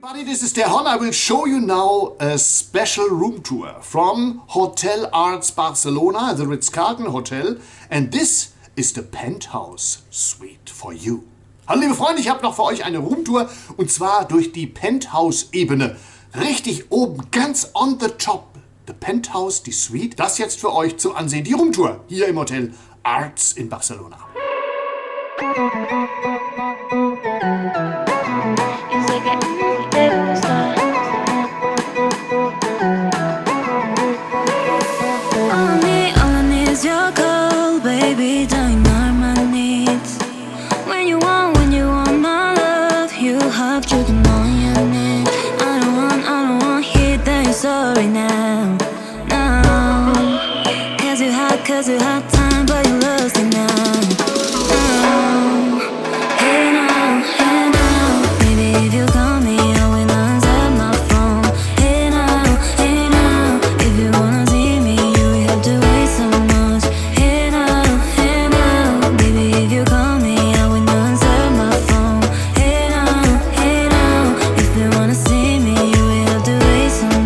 everybody, this is der Hon. I will show you now a special room tour from Hotel Barcelona, the Ritz Carlton Hotel. And this is the Penthouse Suite for you. Hallo liebe Freunde, ich habe noch für euch eine Roomtour und zwar durch die Penthouse-Ebene. Richtig oben, ganz on the top. The Penthouse, die Suite. Das jetzt für euch zu ansehen. Die Roomtour hier im Hotel Arts in Barcelona. Sorry now, cause you had time, but you lost it now. Hey now, baby, if you call me, I will answer my phone. Hey now, if you wanna see me, you have to wait so much. Hey now, baby, if you call me, I will answer my phone. Hey now, if you wanna see me, you will have to wait so much.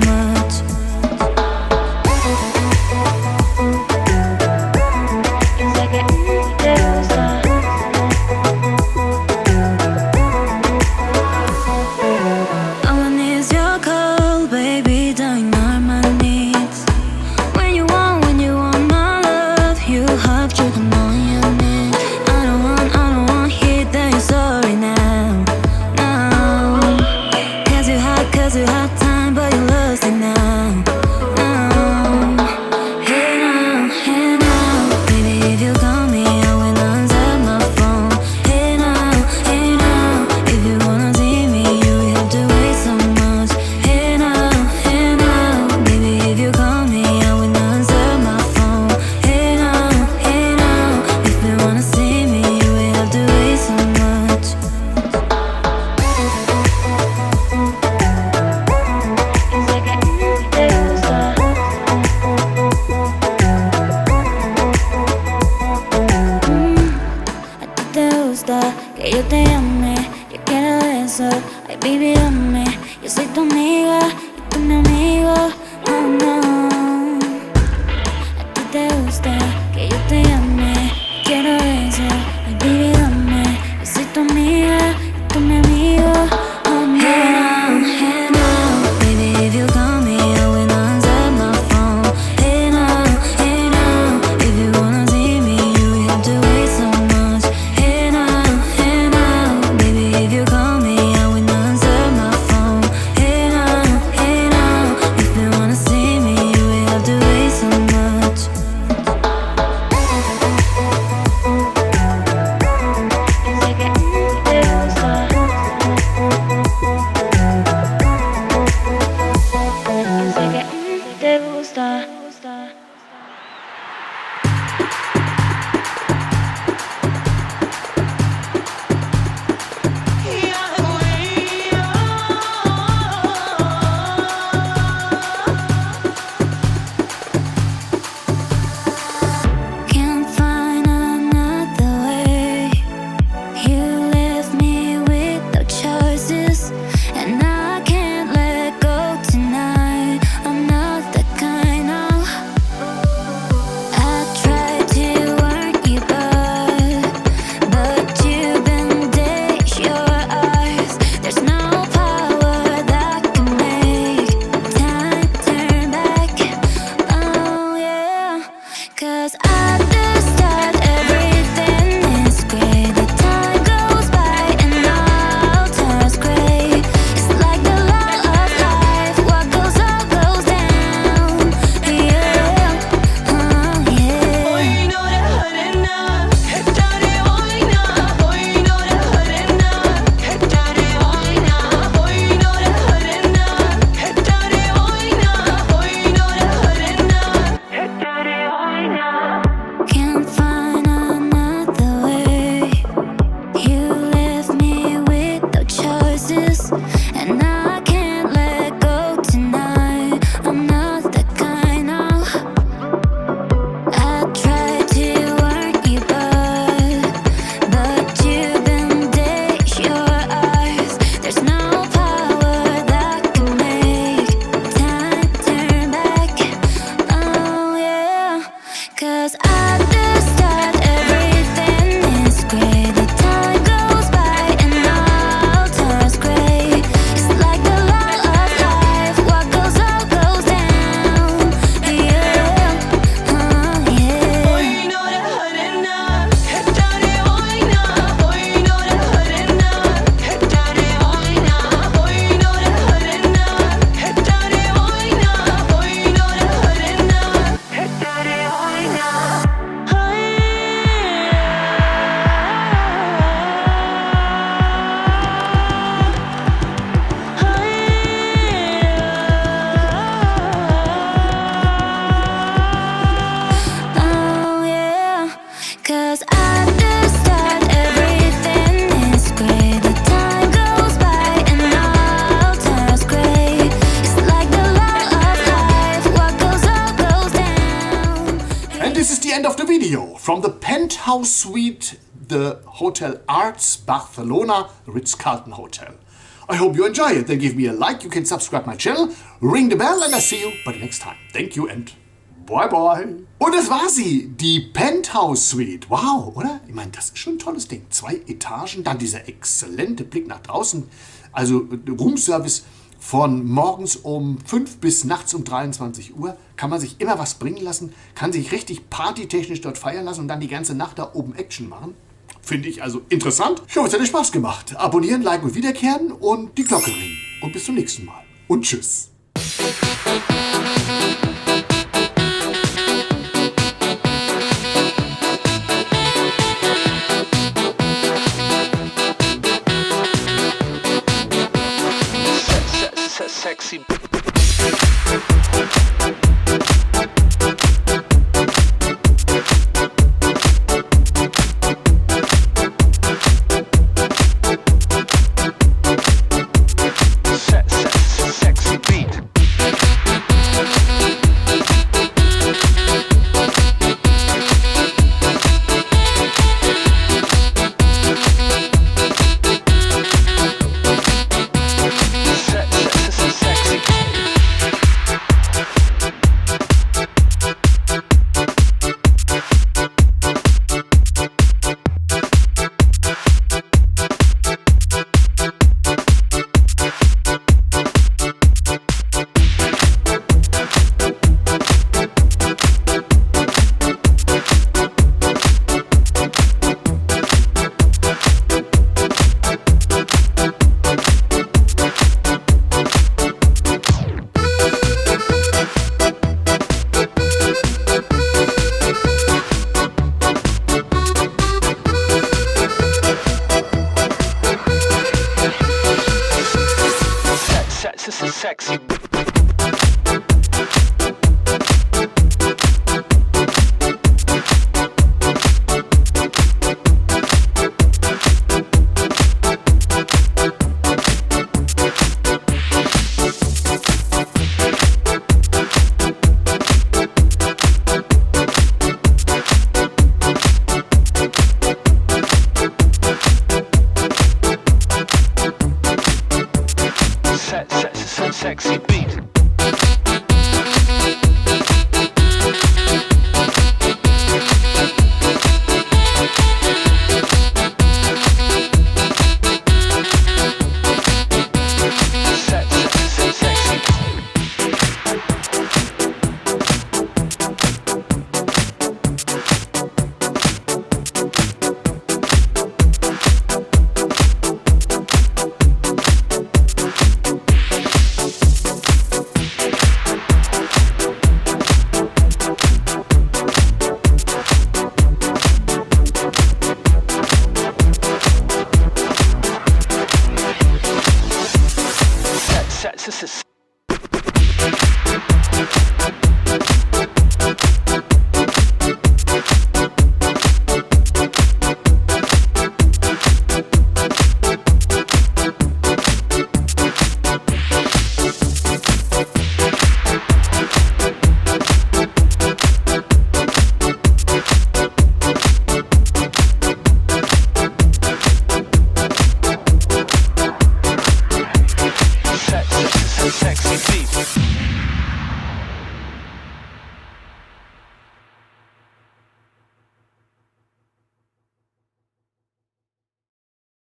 Cause you had time, but you lost it now. Hey now, baby, if you call me, I will answer my phone. Hey now, if you wanna see me, you have to wait so much. Hey now, baby, if you call me, I will answer my phone. Hey now, if you wanna see me, you will have to wait so much. Que yo te ame, yo quiero eso. Ay, baby, dame. Yo soy tu amiga y tú mi amigo. Oh no. A ti te gusta que yo te ame, quiero eso. Ay, baby, dame. Yo soy tu amiga y tú mi amigo. Oh no. Hey now, baby, if you call me, I will answer my phone. Hey now, if you wanna see me, you have to wait so much. Hey now, baby, if you call me, I will answer my phone. Hey now, if you wanna see me, video from the penthouse suite, the Hotel Arts Barcelona Ritz Carlton Hotel. I hope you enjoy it. Then give me a like, you can subscribe my channel, ring the bell, and I see you by the next time. Thank you and bye bye. Und das war sie, die Penthouse Suite. Wow, oder? Ich meine, das ist schon ein tolles Ding. 2 Etagen, dann dieser exzellente Blick nach draußen. Also Roomservice von morgens um 5 bis nachts um 23 Uhr. Kann man sich immer was bringen lassen, kann sich richtig partytechnisch dort feiern lassen und dann die ganze Nacht da oben Action machen. Finde ich also interessant. Ich hoffe, es hat euch Spaß gemacht. Abonnieren, liken und wiederkehren und die Glocke ringen. Und bis zum nächsten Mal. Und tschüss. Sexy. Sexy beat. Sexy. Sexy beat. This is